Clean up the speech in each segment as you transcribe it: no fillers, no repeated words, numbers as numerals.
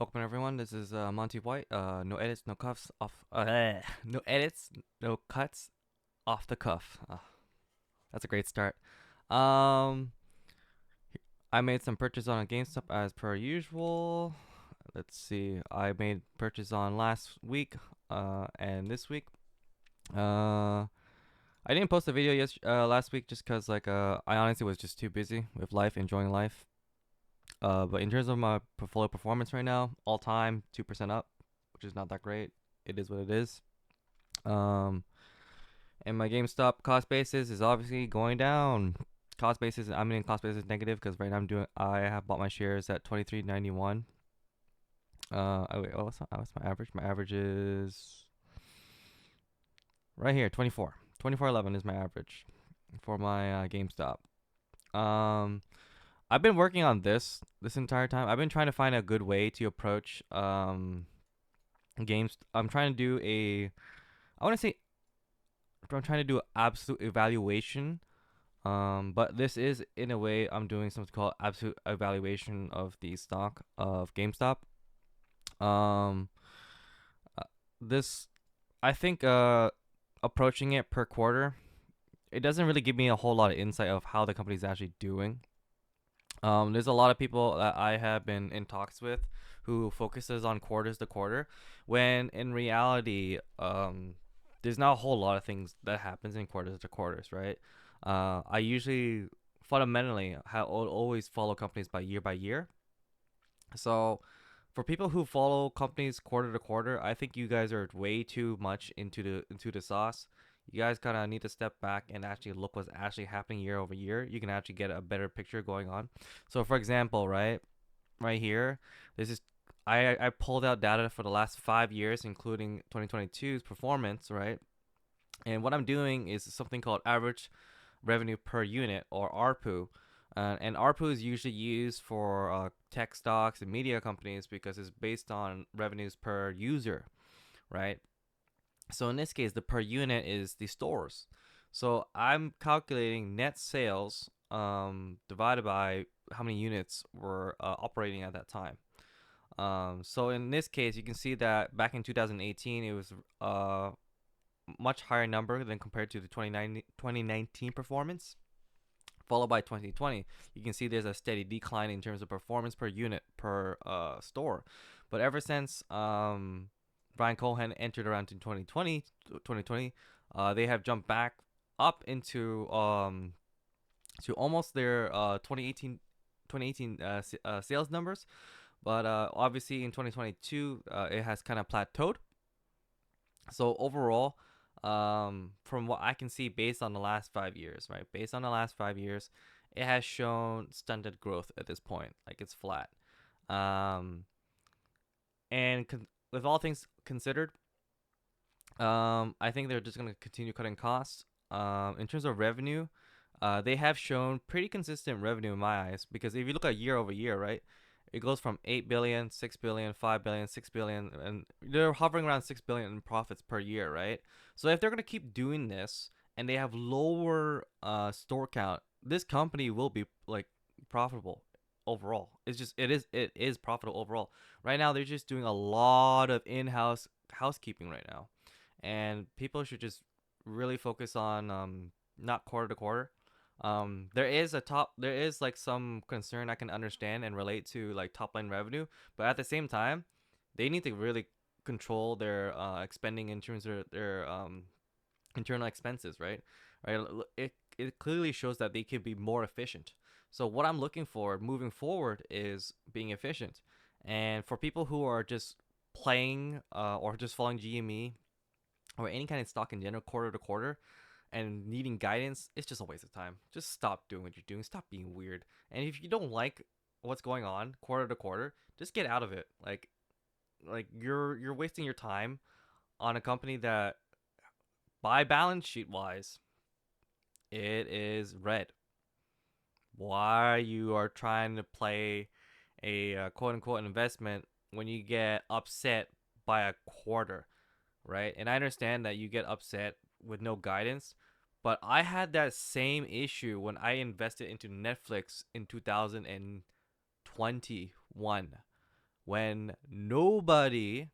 Welcome everyone. This is Montywhyte. No edits, no cuffs off. No edits, no cuts off the cuff. That's a great start. Um, I made some purchase on GameStop as per usual. Let's see. I made purchase on last week, and this week. Uh, I didn't post a video last week just cause I honestly was just too busy with life, enjoying life. But in terms of my portfolio performance right now, all time 2% up, which is not that great. It is what it is. Um, and my GameStop cost basis is obviously going down. I'm in cost basis negative because right now I have bought my shares at 23.91. Wait, what's my average? My average is right here, 24. 24.11 is my average for my GameStop. Um, I've been working on this entire time. I've been trying to find a good way to approach games. I'm trying to do I want to say I'm trying to do an absolute evaluation. But this is in a way I'm doing something called absolute evaluation of the stock of GameStop. Um, uh, this I think approaching it per quarter, it doesn't really give me a whole lot of insight of how the company's actually doing. There's a lot of people that I have been in talks with who focuses on quarters to quarter, when in reality, there's not a whole lot of things that happens in quarters to quarters, right? I usually fundamentally always follow companies by year. So for people who follow companies quarter to quarter, I think you guys are way too much into the sauce. You guys kind of need to step back and actually look what's actually happening year over year. You can actually get a better picture going on. So for example, right here, this is I pulled out data for the last 5 years, including 2022's performance, right? And what I'm doing is something called average revenue per unit, or ARPU. And ARPU is usually used for tech stocks and media companies because it's based on revenues per user, right? So in this case, the per unit is the stores. So I'm calculating net sales divided by how many units were operating at that time. So in this case, you can see that back in 2018, it was much higher number than compared to the 2019 performance, followed by 2020. You can see there's a steady decline in terms of performance per unit per store. But ever since Brian Cohen entered around in 2020, they have jumped back up into to almost their 2018 sales numbers. But obviously in 2022, it has kind of plateaued. So overall, from what I can see, based on the last 5 years, right? Based on the last 5 years, it has shown stunted growth at this point. Like it's flat. Um, and with all things considered, I think they're just gonna continue cutting costs. In terms of revenue, they have shown pretty consistent revenue in my eyes, because if you look at year over year, right, it goes from 8 billion, 6 billion, 5 billion, 6 billion, and they're hovering around 6 billion in profits per year, right? So if they're going to keep doing this and they have lower store count, this company will be like profitable overall. It is profitable overall. Right now they're just doing a lot of in-house housekeeping right now. And people should just really focus on not quarter to quarter. There is like some concern I can understand and relate to, like top line revenue, but at the same time, they need to really control their expending in terms of their internal expenses, right? Right. It clearly shows that they could be more efficient. So what I'm looking for moving forward is being efficient, and for people who are just playing or just following GME or any kind of stock in general quarter to quarter and needing guidance, it's just a waste of time. Just stop doing what you're doing. Stop being weird. And if you don't like what's going on quarter to quarter, just get out of it. Like you're wasting your time on a company that by balance sheet wise, it is red. Why you are trying to play a quote unquote investment when you get upset by a quarter, right? And I understand that you get upset with no guidance, but I had that same issue when I invested into Netflix in 2021. when nobody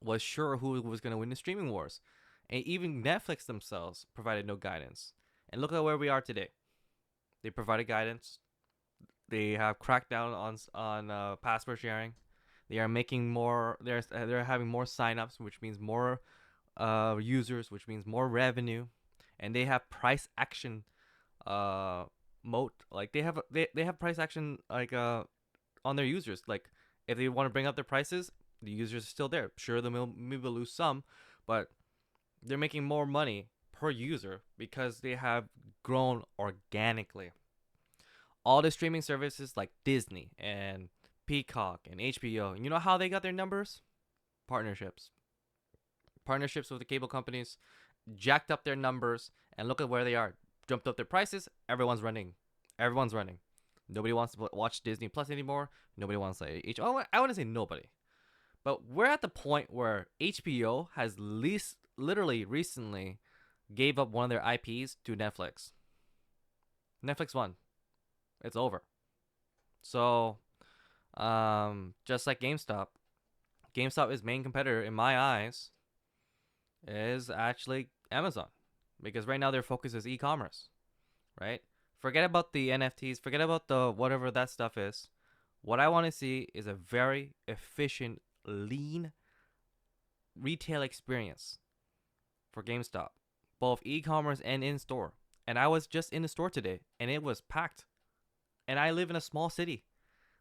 was sure who was going to win the streaming wars. And even Netflix themselves provided no guidance. And look at where we are today. They provided guidance. They have cracked down on password sharing. They are making more. They're having more signups, which means more users, which means more revenue, and they have price action uh mode. Like they have price action like on their users. Like if they want to bring up their prices, the users are still there. Sure, they'll maybe lose some, but they're making more money per user because they have grown organically. All the streaming services like Disney and Peacock and HBO, you know how they got their numbers? Partnerships. Partnerships with the cable companies jacked up their numbers, and look at where they are. Jumped up their prices. Everyone's running. Everyone's running. Nobody wants to watch Disney Plus anymore. Nobody wants to I want to say nobody. But we're at the point where HBO has literally recently gave up one of their IPs to Netflix. Netflix won. It's over. So, just like GameStop's main competitor in my eyes is actually Amazon, because right now their focus is e-commerce, right? Forget about the NFTs, forget about the whatever that stuff is. What I want to see is a very efficient, lean retail experience for GameStop, both e-commerce and in-store. And I was just in the store today, and it was packed. And I live in a small city,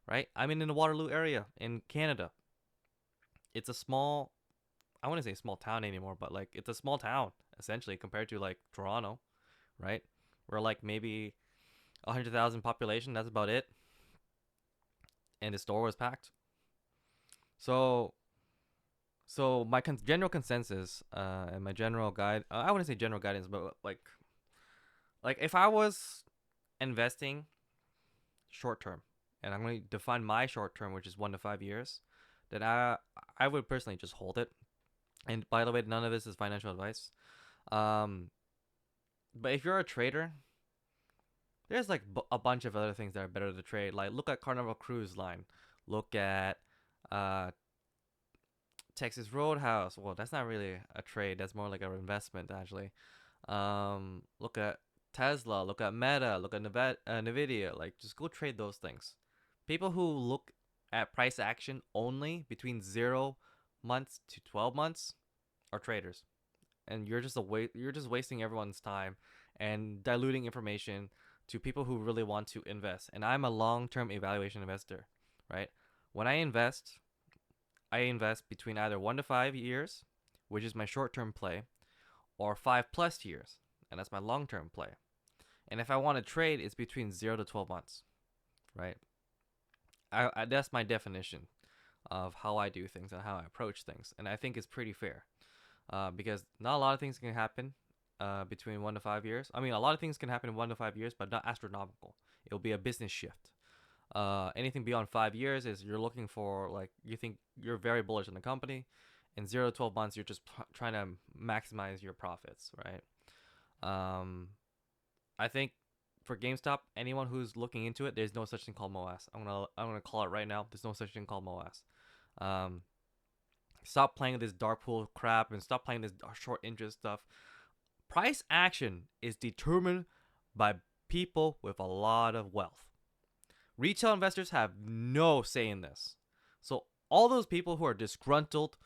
right? I'm in the Waterloo area in Canada. It's a small, I wouldn't say small town anymore, but like it's a small town essentially compared to like Toronto, right? We're like maybe 100,000 population. That's about it. And the store was packed. So, so my general consensus and my general guide, I wouldn't say general guidance, but like if I was investing short term, and I'm going to define my short term, which is 1 to 5 years, then I would personally just hold it. And by the way, none of this is financial advice. Um, but if you're a trader, there's like a bunch of other things that are better to trade. Like look at Carnival Cruise Line, look at uh Texas Roadhouse. Well, that's not really a trade. That's more like an investment actually. Look at Tesla, look at Meta, look at Nvidia. Like just go trade those things. People who look at price action only between 0 months to 12 months are traders, and you're just wasting everyone's time and diluting information to people who really want to invest. And I'm a long-term evaluation investor, right? When I invest between either 1 to 5 years, which is my short-term play, or 5 plus years, and that's my long-term play. And if I want to trade, it's between 0 to 12 months, right? That's my definition of how I do things and how I approach things, and I think it's pretty fair. Because not a lot of things can happen between 1 to 5 years. I mean, a lot of things can happen in 1 to 5 years, but not astronomical. It'll be a business shift. Anything beyond 5 years is you're looking for, like, you think you're very bullish on the company. In 0 to 12 months, you're just trying to maximize your profits, right? Um, I think for GameStop, anyone who's looking into it, there's no such thing called MOAS. I'm gonna call it right now. There's no such thing called MOAS. Um, Stop playing this dark pool crap and stop playing this short interest stuff. Price action is determined by people with a lot of wealth. Retail investors have no say in this. So all those people who are disgruntled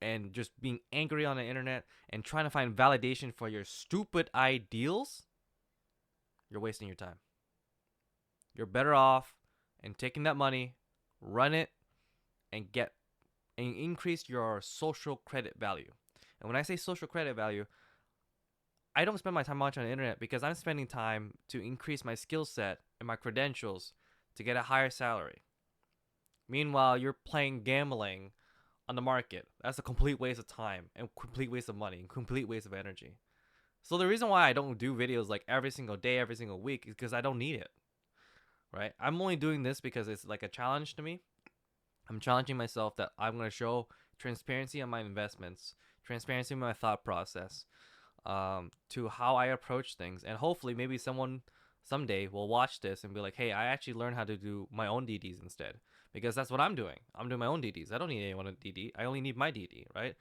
and just being angry on the internet and trying to find validation for your stupid ideals, you're wasting your time. You're better off in taking that money, run it, and increase your social credit value. And when I say social credit value, I don't spend my time much on the internet because I'm spending time to increase my skill set and my credentials to get a higher salary. Meanwhile, you're playing gambling on the market. That's a complete waste of time and complete waste of money and complete waste of energy. So the reason why I don't do videos like every single day, every single week is because I don't need it. Right? I'm only doing this because it's like a challenge to me. I'm challenging myself that I'm going to show transparency on my investments, transparency in my thought process, to how I approach things. And hopefully, maybe someone someday will watch this and be like, hey, I actually learned how to do my own DDs instead. because that's what I'm doing. I'm doing my own DDs. I don't need anyone to DD. I only need my DD, right?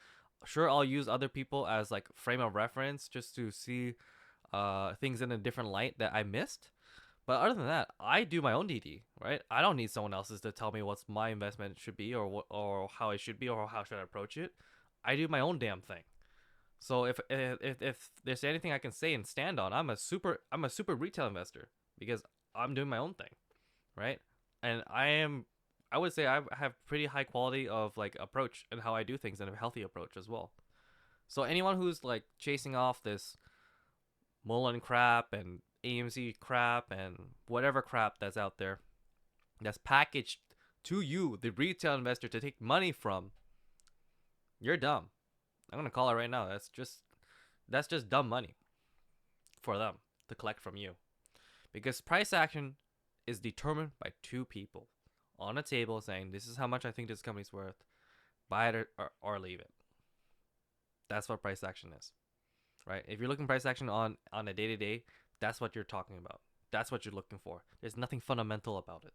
Sure, I'll use other people as like frame of reference just to see things in a different light that I missed. But other than that, I do my own DD, right? I don't need someone else's to tell me what's my investment should be, or what, or how it should be, or how should I approach it. I do my own damn thing. So if there's anything I can say and stand on, I'm a super retail investor because I'm doing my own thing, right? And I would say I have pretty high quality of like approach and how I do things, and a healthy approach as well. So anyone who's like chasing off this Mullen crap and AMC crap and whatever crap that's out there that's packaged to you, the retail investor, to take money from, you're dumb. I'm gonna call it right now. That's just dumb money for them to collect from you. Because price action is determined by two people on a table saying, this is how much I think this company's worth. Buy it or leave it. That's what price action is, right? If you're looking price action on a day to day, that's what you're talking about. That's what you're looking for. There's nothing fundamental about it.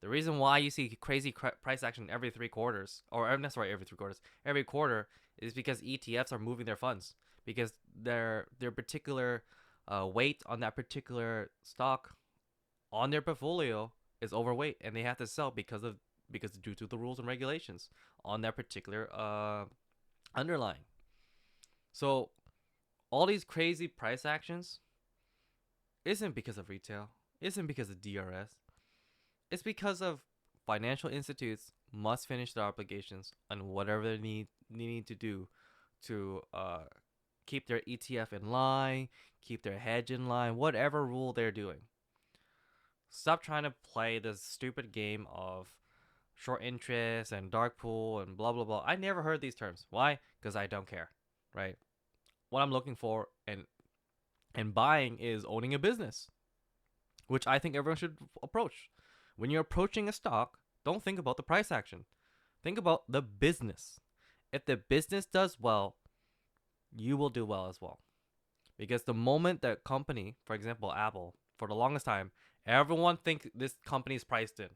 The reason why you see crazy price action every 3 quarters, or that's right, every 3 quarters, every quarter, is because ETFs are moving their funds because their particular weight on that particular stock on their portfolio is overweight, and they have to sell because due to the rules and regulations on that particular underlying. So all these crazy price actions isn't because of retail, isn't because of DRS. It's because of financial institutes must finish their obligations on whatever they need to do to keep their ETF in line, keep their hedge in line, whatever rule they're doing. Stop trying to play this stupid game of short interest and dark pool and blah blah blah. I never heard these terms. Why? Because I don't care, right? What I'm looking for and buying is owning a business, which I think everyone should approach. When you're approaching a stock, don't think about the price action. Think about the business. If the business does well, you will do well as well. Because the moment that company, for example, Apple, for the longest time, everyone think this company is priced in.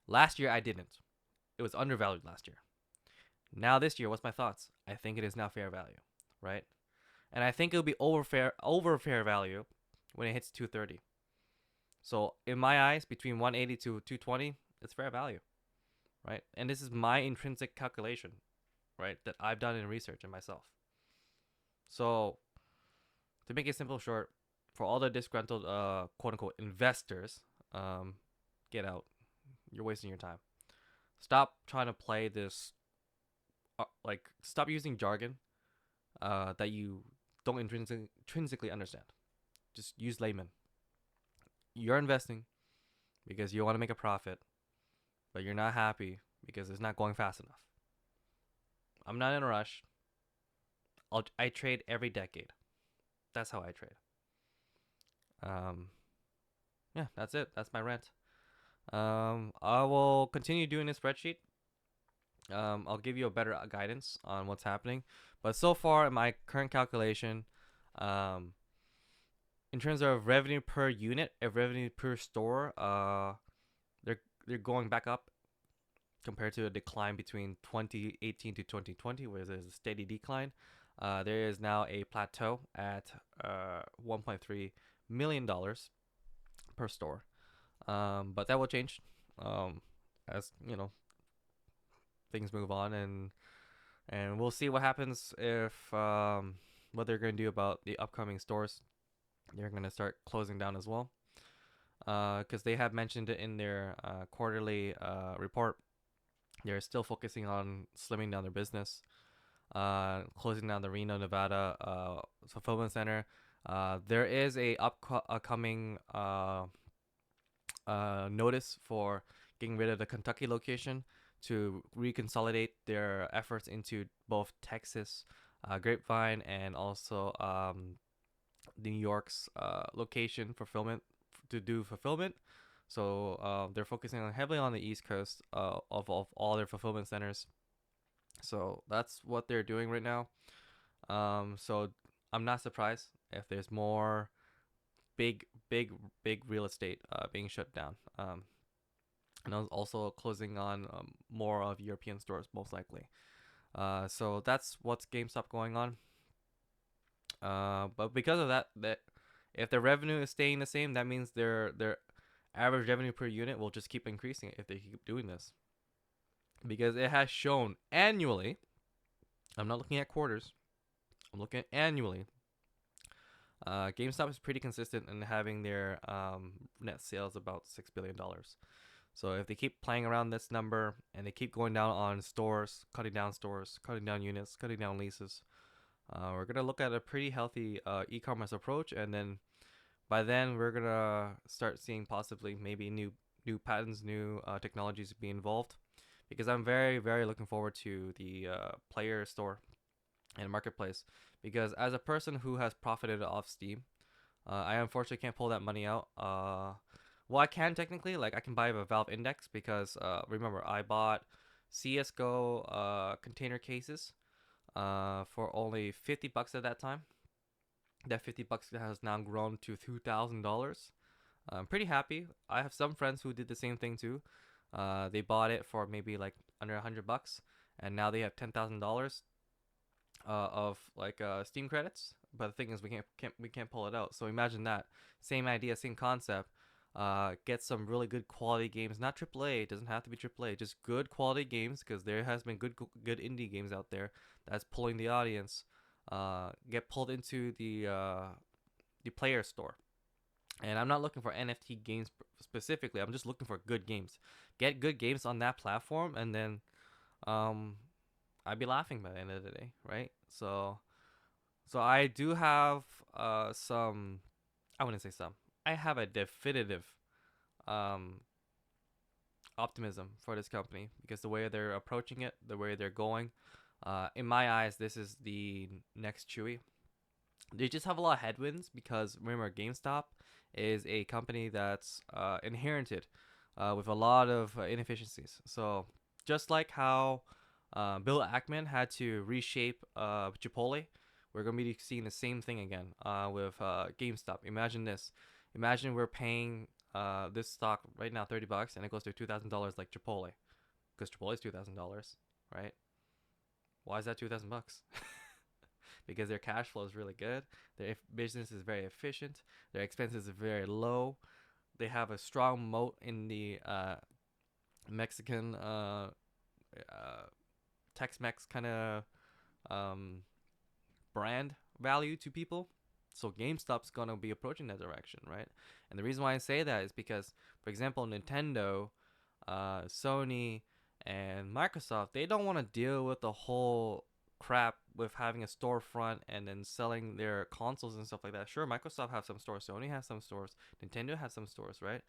Last year, I didn't. It was undervalued last year. Now this year, what's my thoughts? I think it is now fair value, right? And I think it'll be over fair value when it hits 230. So in my eyes, between 180 to 220, it's fair value, right? And this is my intrinsic calculation, right, that I've done in research and myself. So to make it simple, short, for all the disgruntled quote unquote investors, get out. You're wasting your time. Stop trying to play this. Stop using jargon that you don't intrinsically understand. Just use layman. You're investing because you want to make a profit, but you're not happy because it's not going fast enough. I'm not in a rush. I trade every decade. That's how I trade. Yeah, that's it. That's my rant. I will continue doing this spreadsheet. I'll give you a better guidance on what's happening. But so far, in my current calculation, in terms of revenue per unit, of revenue per store, they're going back up compared to a decline between 2018 to 2020, where there's a steady decline. There is now a plateau at $1.3 million per store. But that will change as things move on, and we'll see what happens if what they're going to do about the upcoming stores. They're going to start closing down as well, because they have mentioned it in their quarterly report. They're still focusing on slimming down their business, closing down the Reno, Nevada fulfillment center. There is a upcoming notice for getting rid of the Kentucky location to reconsolidate their efforts into both Texas, Grapevine, and also New York's location to do fulfillment. So they're focusing heavily on the East Coast of all their fulfillment centers. So that's what they're doing right now. So I'm not surprised if there's more big real estate being shut down. and also closing on more of European stores most likely. So that's what's GameStop going on. But because of that if their revenue is staying the same, that means their average revenue per unit will just keep increasing if they keep doing this. Because it has shown annually, I'm not looking at quarters, I'm looking at annually. GameStop is pretty consistent in having their net sales about $6 billion. So if they keep playing around this number and they keep going down on stores, cutting down units, cutting down leases, we're gonna look at a pretty healthy e-commerce approach, and then by then we're gonna start seeing possibly maybe new patents, new technologies be involved. Because I'm very looking forward to the player store and marketplace. Because as a person who has profited off Steam, I unfortunately can't pull that money out. Well, I can technically, like I can buy a Valve Index because remember I bought CS:GO container cases for only $50 at that time. That $50 has now grown to $2,000. I'm pretty happy. I have some friends who did the same thing too. They bought it for maybe like under $100, and now they have $10,000 of like Steam credits. But the thing is, we can't pull it out. So imagine that same idea, same concept. Get some really good quality games, not AAA. It doesn't have to be AAA, just good quality games because there has been good indie games out there that's pulling the audience. Get pulled into the player store. And I'm not looking for NFT games specifically. I'm just looking for good games. Get good games on that platform, and then um, I'd be laughing by the end of the day, right? So I do have some. I wouldn't say some. I have a definitive um optimism for this company because the way they're approaching it, the way they're going. In my eyes, this is the next Chewy. They just have a lot of headwinds because remember, GameStop is a company that's inherited with a lot of inefficiencies. So just like how Bill Ackman had to reshape Chipotle, we're gonna be seeing the same thing again with GameStop. Imagine this. Imagine we're paying this stock right now $30 and it goes to $2,000 like Chipotle, because Chipotle is $2,000, right? Why is that $2,000? Because their cash flow is really good. Their business is very efficient. Their expenses are very low. They have a strong moat in the Mexican uh, Tex-Mex kind of um, brand value to people. So GameStop's gonna be approaching that direction, right? And the reason why I say that is because, for example, Nintendo, Sony, and Microsoft, they don't want to deal with the whole crap with having a storefront and then selling their consoles and stuff like that. Sure, Microsoft has some stores, Sony has some stores, Nintendo has some stores, right?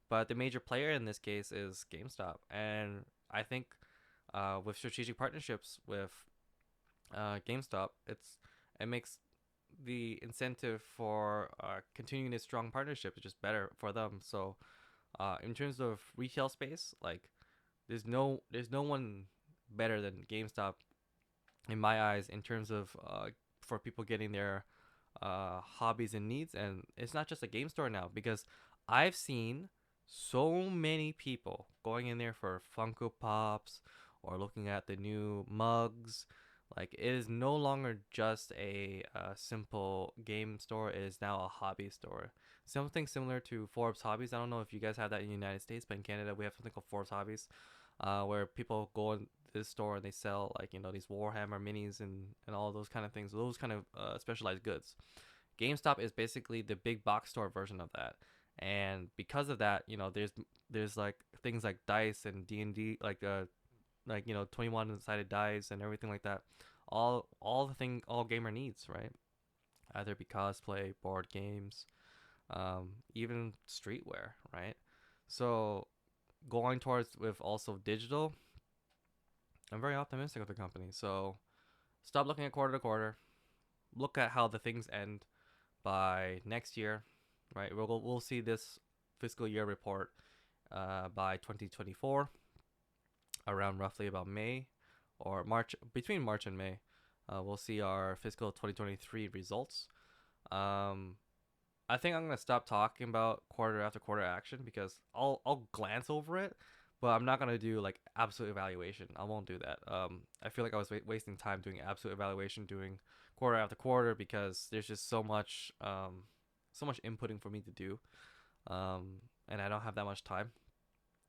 But the major player in this case is GameStop, and I think with strategic partnerships with GameStop, it makes the incentive for continuing this strong partnership is just better for them. So in terms of retail space, like there's no one better than GameStop in my eyes in terms of for people getting their hobbies and needs. And it's not just a game store now because I've seen so many people going in there for Funko Pops or looking at the new mugs. Like it is no longer just a simple game store. It is now a hobby store. Something similar to Forbes Hobbies. I don't know if you guys have that in the United States, but in Canada we have something called Forbes Hobbies, where people go in this store and they sell like these Warhammer minis and all those kind of things. Those kind of specialized goods. GameStop is basically the big box store version of that. And because of that, there's like things like dice and D&D, like 21 sided dice and everything like that. All the thing all gamer needs, right? Either be cosplay, board games, even streetwear, right? So going towards with also digital, I'm very optimistic with the company. So stop looking at quarter to quarter. Look at how the things end by next year, right? We'll see this fiscal year report by 2024, around roughly about May or March, between March and May. We'll see our fiscal 2023 results. Um, I think I'm gonna stop talking about quarter after quarter action because I'll glance over it, but I'm not gonna do like absolute evaluation. I won't do that. I feel like I was wasting time doing absolute evaluation, doing quarter after quarter, because there's just so much inputting for me to do, and I don't have that much time.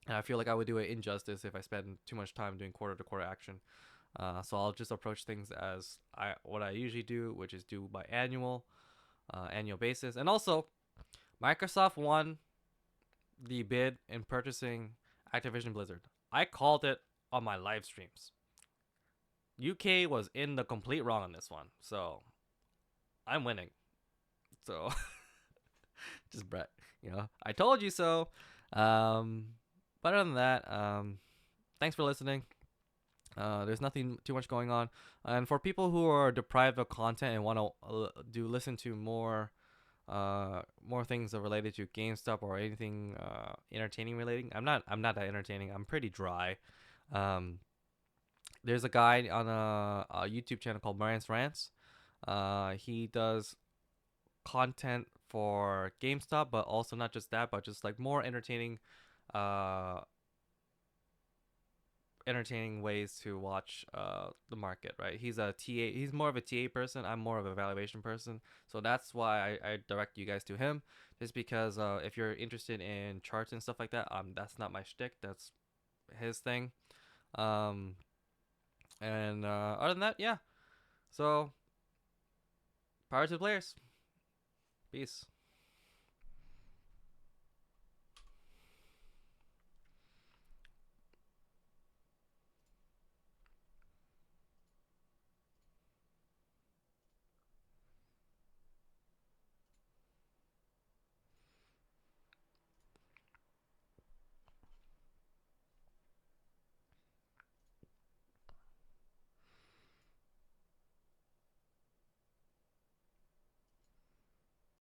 And I feel like I would do it injustice if I spend too much time doing quarter to quarter action. So I'll just approach things as what I usually do, which is do by annual basis. And also, Microsoft won the bid in purchasing Activision Blizzard. I called it on my live streams. UK was in the complete wrong on this one, so I'm winning. So just Brett, I told you so. Um, but other than that, thanks for listening. There's nothing too much going on, and for people who are deprived of content and want to listen to more things related to GameStop or anything entertaining relating. I'm not that entertaining. I'm pretty dry. Um, there's a guy on a YouTube channel called Marian's Rants. He does content for GameStop, but also not just that, but just like more uh, entertaining ways to watch the market, right? He's a TA. He's more of a TA person. I'm more of a valuation person. So that's why I direct you guys to him, just because if you're interested in charts and stuff like that, that's not my shtick. That's his thing. Um, and other than that, yeah. So power to the players. Peace.